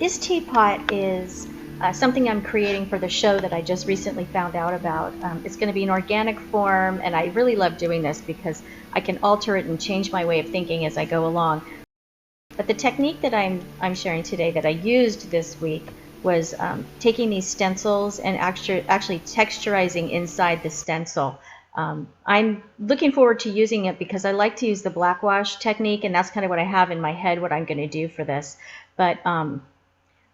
This teapot is something I'm creating for the show that I just recently found out about. It's going to be an organic form, and I really love doing this because I can alter it and change my way of thinking as I go along. But the technique that I'm sharing today that I used this week was taking these stencils and actually texturizing inside the stencil. I'm looking forward to using it because I like to use the black wash technique, and that's kind of what I have in my head what I'm going to do for this. But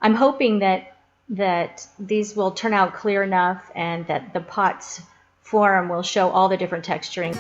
I'm hoping that these will turn out clear enough and that the pot's form will show all the different texturing.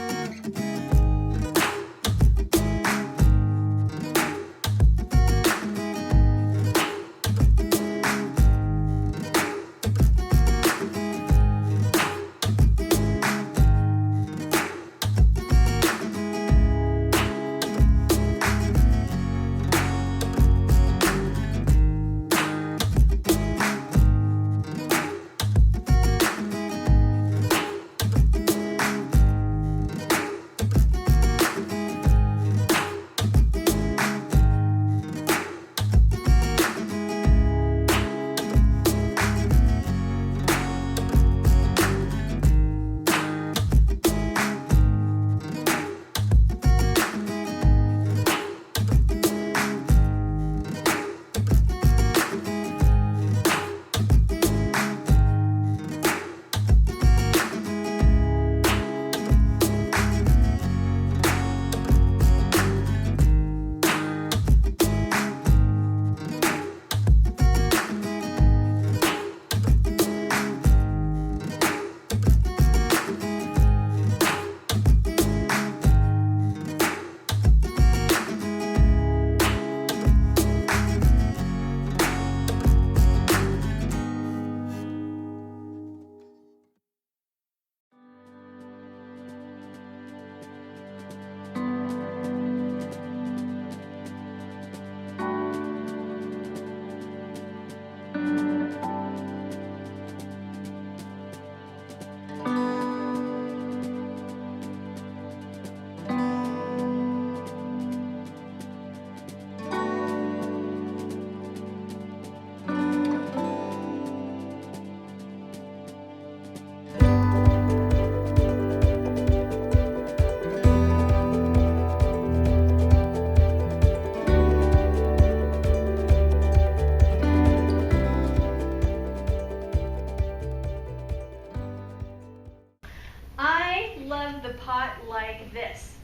I love the pot like this.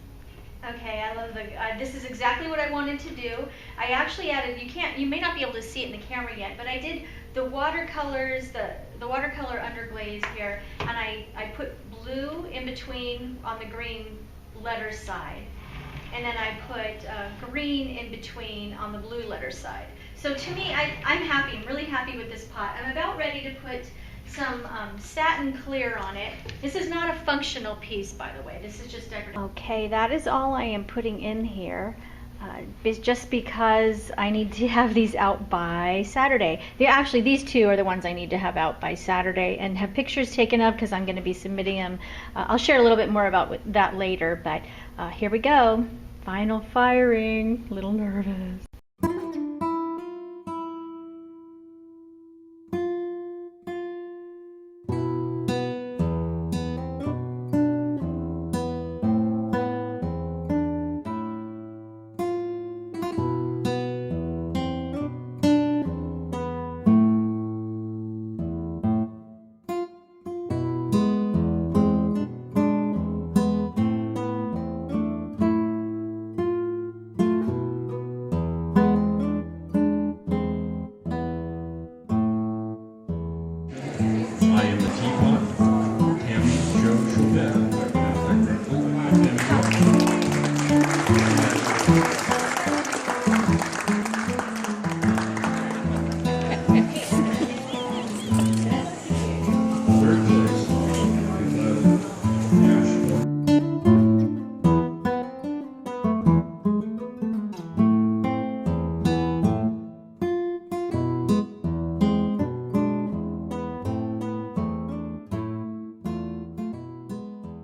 Okay, I love the, this is exactly what I wanted to do. I actually added, you may not be able to see it in the camera yet, but I did the watercolors, the watercolor underglaze here, and I put blue in between on the green letter side. And then I put green in between on the blue letter side. So to me, I'm happy, I'm really happy with this pot. I'm about ready to put some satin clear on it. This is not a functional piece, by the way. This is just decorative. Okay, that is all I am putting in here. Just because I need to have these out by Saturday. Actually, these two are the ones I need to have out by Saturday and have pictures taken of because I'm going to be submitting them. I'll share a little bit more about that later, but here we go. Final firing. A little nervous. I am the Teapot, Tammy Jo, Schoppet.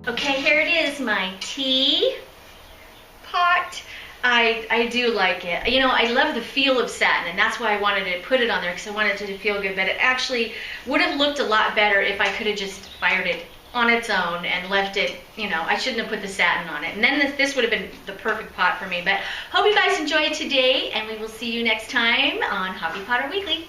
Okay, here it is, my tea pot. I do like it. You know, I love the feel of satin, and that's why I wanted to put it on there, because I wanted it to feel good. But it actually would have looked a lot better if I could have just fired it on its own and left it, you know, I shouldn't have put the satin on it. And then this would have been the perfect pot for me. But hope you guys enjoyed today, and we will see you next time on Hobby Potter Weekly.